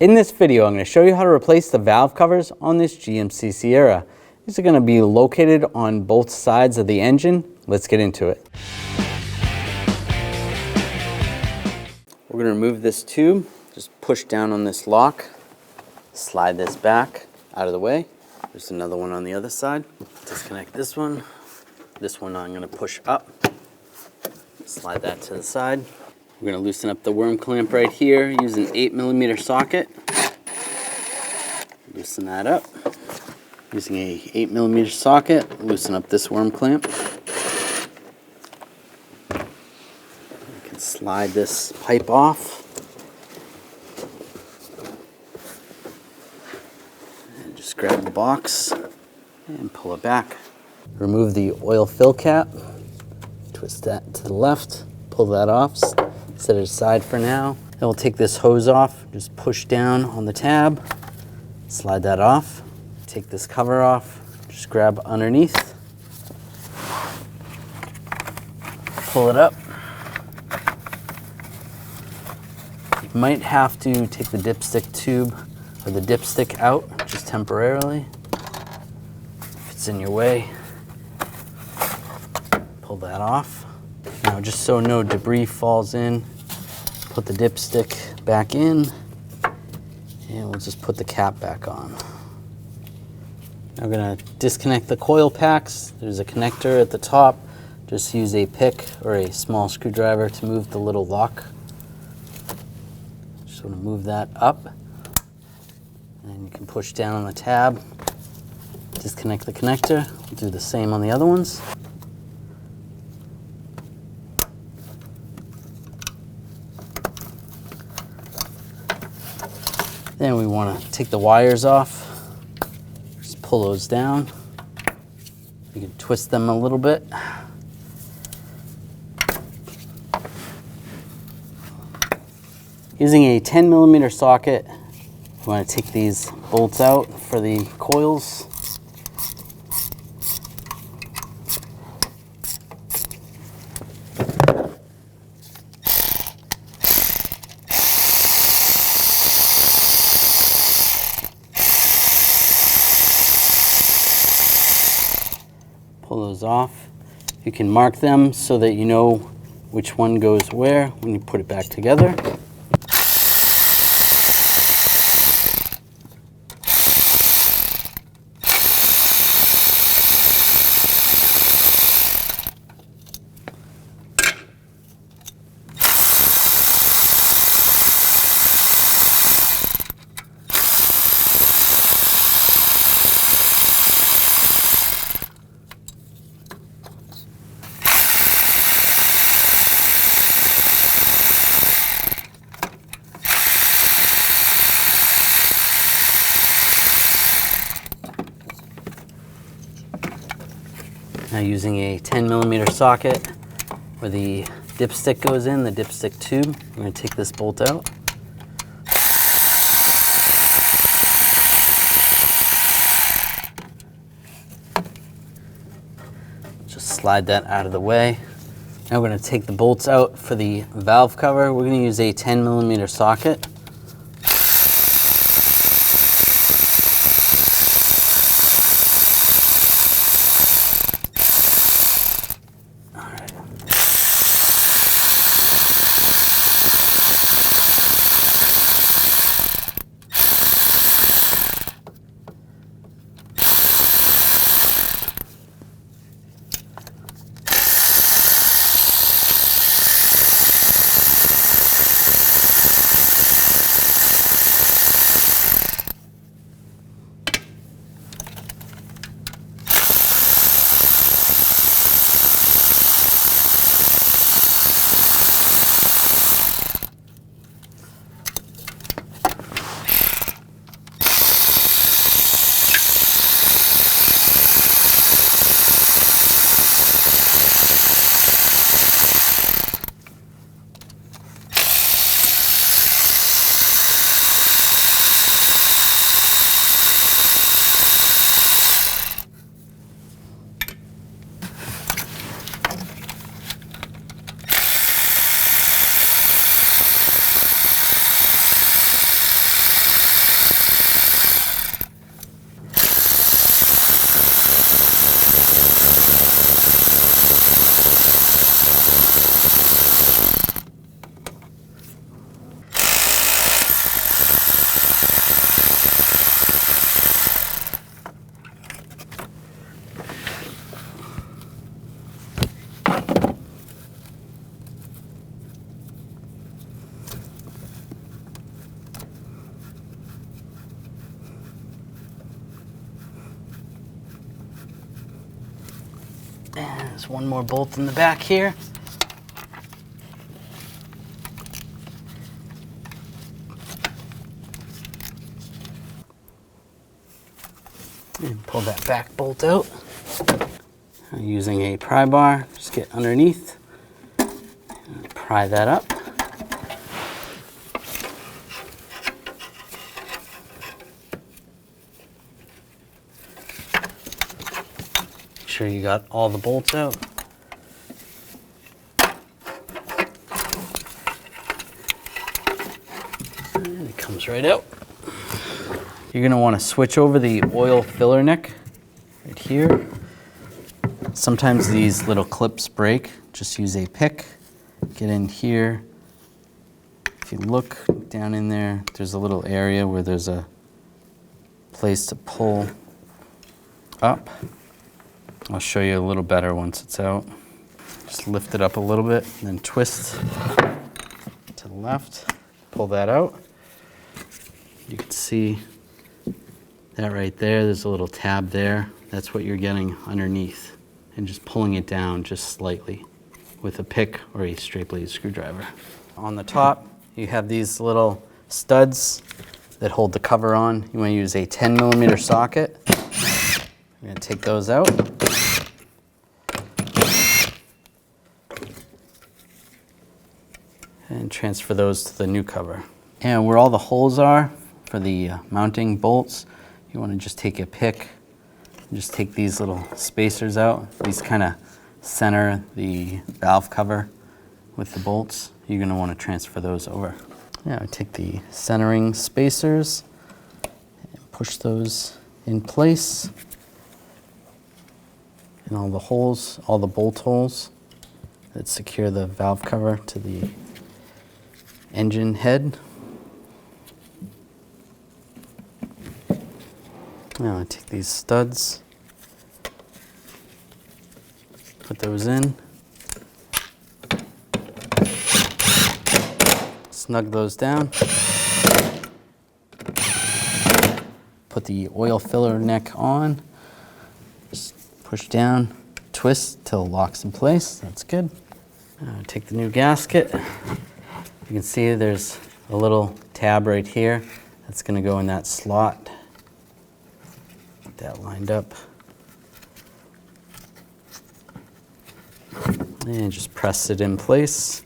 In this video, I'm going to show you how to replace the valve covers on this GMC Sierra. These are going to be located on both sides of the engine. Let's get into it. We're going to remove this tube. Just push down on this lock. Slide this back out of the way. There's another one on the other side. Disconnect this one. This one I'm going to push up. Slide that to the side. We're going to loosen up the worm clamp right here using an 8mm socket. Loosen that up. Using a 8mm socket, loosen up this worm clamp. You can slide this pipe off. And just grab the box and pull it back. Remove the oil fill cap. Twist that to the left. Pull that off. Set it aside for now. Then we'll take this hose off. Just push down on the tab. Slide that off. Take this cover off. Just grab underneath. Pull it up. You might have to take the dipstick tube or the dipstick out just temporarily. If it's in your way, pull that off. Now, just so no debris falls in, put the dipstick back in, and we'll just put the cap back on. Now we're going to disconnect the coil packs. There's a connector at the top. Just use a pick or a small screwdriver to move the little lock. Just want to move that up, and you can push down on the tab, disconnect the connector. We'll do the same on the other ones. Then we want to take the wires off. Just pull those down. You can twist them a little bit. Using a 10mm socket, we want to take these bolts out for the coils. Pull those off. You can mark them so that you know which one goes where when you put it back together. Now, using a 10mm socket where the dipstick goes in, the dipstick tube, I'm going to take this bolt out. Just slide that out of the way. Now we're going to take the bolts out for the valve cover. We're going to use a 10mm socket. And there's one more bolt in the back here. And pull that back bolt out. Using a pry bar, just get underneath, and pry that up. Make sure you got all the bolts out. And it comes right out. You're going to want to switch over the oil filler neck right here. Sometimes these little clips break. Just use a pick, get in here. If you look down in there, there's a little area where there's a place to pull up. I'll show you a little better once it's out. Just lift it up a little bit, and then twist to the left, pull that out. You can see that right there, there's a little tab there. That's what you're getting underneath. And just pulling it down just slightly with a pick or a straight blade screwdriver. On the top, you have these little studs that hold the cover on. You want to use a 10mm socket. I'm going to take those out. And transfer those to the new cover. And where all the holes are for the mounting bolts, you want to just take a pick and just take these little spacers out. These kind of center the valve cover with the bolts. You're going to want to transfer those over. Now take the centering spacers and push those in place. And all the holes, all the bolt holes that secure the valve cover to the engine head. Now I take these studs, put those in, snug those down, put the oil filler neck on, just push down, twist till it locks in place. That's good. Now take the new gasket. You can see there's a little tab right here that's going to go in that slot. Get that lined up. And just press it in place.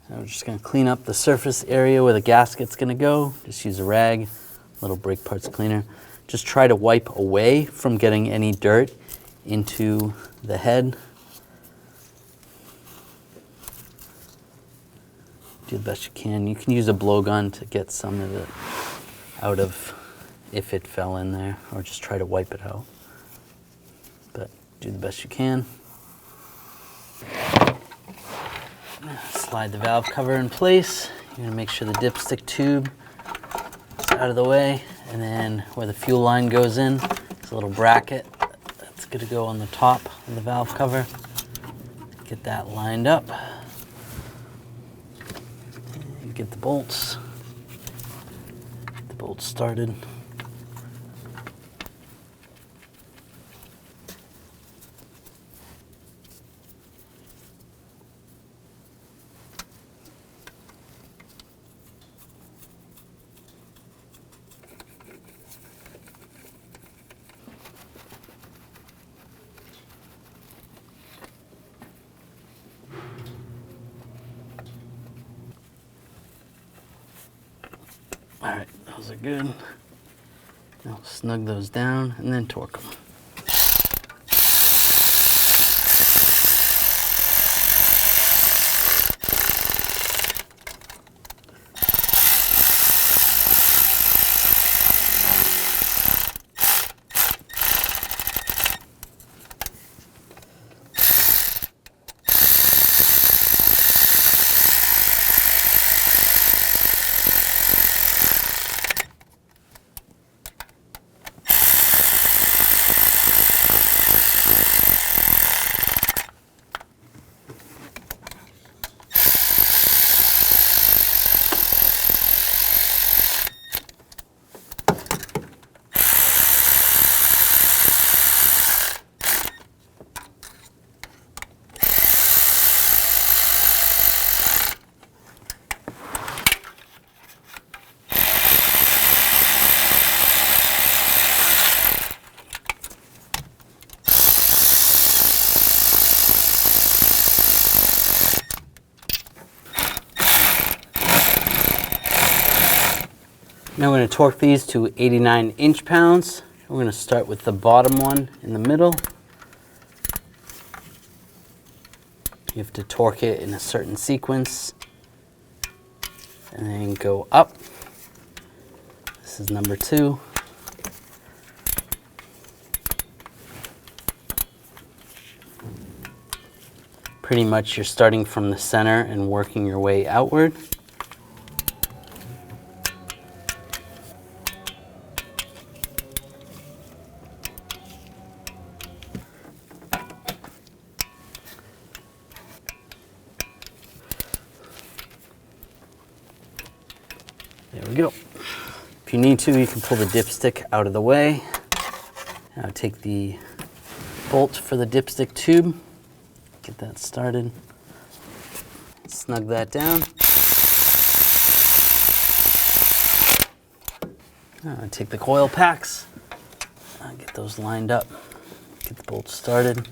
We're just going to clean up the surface area where the gasket's going to go. Just use a rag, little brake parts cleaner. Just try to wipe away from getting any dirt into the head. Do the best you can. You can use a blowgun to get some of it out of if it fell in there, or just try to wipe it out. But do the best you can. Slide the valve cover in place. You're going to make sure the dipstick tube is out of the way, and then where the fuel line goes in, there's a little bracket that's going to go on the top of the valve cover. Get that lined up. And get the bolts. Get the bolts started. All right, those are good. Now snug those down and then torque them. Now we're going to torque these to 89 inch-pounds. We're going to start with the bottom one in the middle. You have to torque it in a certain sequence and then go up. This is number 2. Pretty much you're starting from the center and working your way outward. There we go. If you need to, you can pull the dipstick out of the way. Now take the bolt for the dipstick tube. Get that started. Snug that down. Take the coil packs. Get those lined up. Get the bolts started.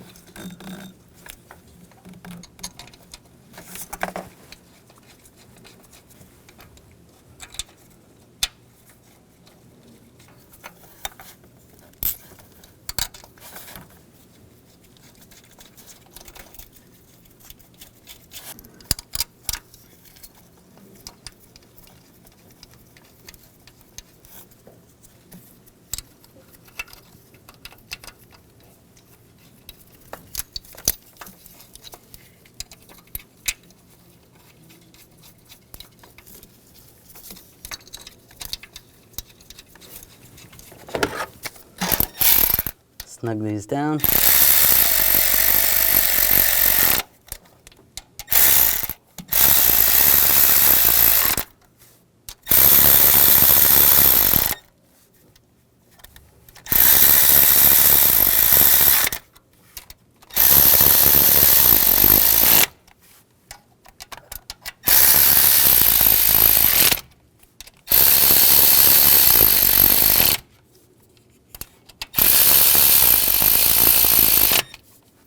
Snug these down.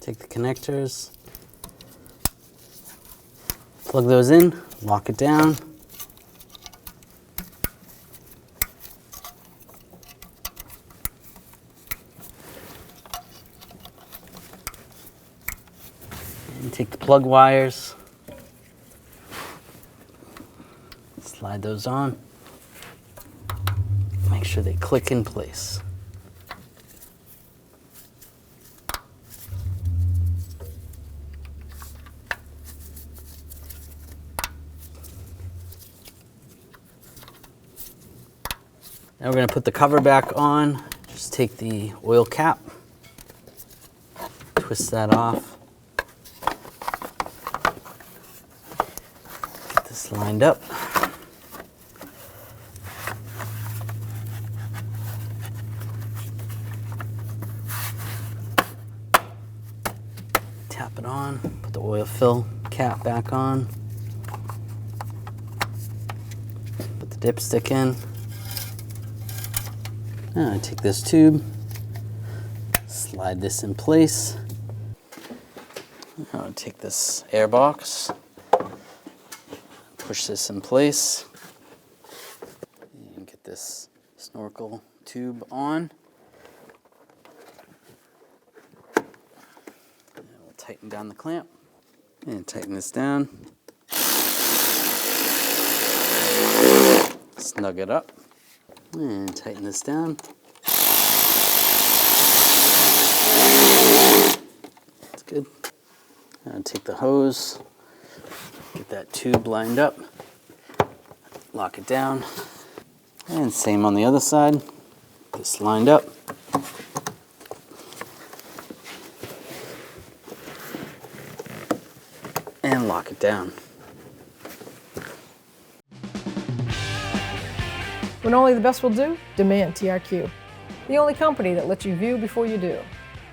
Take the connectors, plug those in, lock it down. And take the plug wires, slide those on, make sure they click in place. Now we're going to put the cover back on. Just take the oil cap, twist that off, get this lined up. Tap it on, put the oil fill cap back on, put the dipstick in. Now take this tube, slide this in place. Now take this air box, push this in place, and get this snorkel tube on. And we'll tighten down the clamp and tighten this down. Snug it up. And tighten this down. That's good. Now take the hose, get that tube lined up, lock it down, and same on the other side. This lined up. And lock it down. When only the best will do, demand TRQ. The only company that lets you view before you do.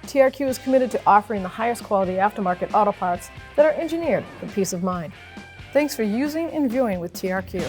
TRQ is committed to offering the highest quality aftermarket auto parts that are engineered for peace of mind. Thanks for using and viewing with TRQ.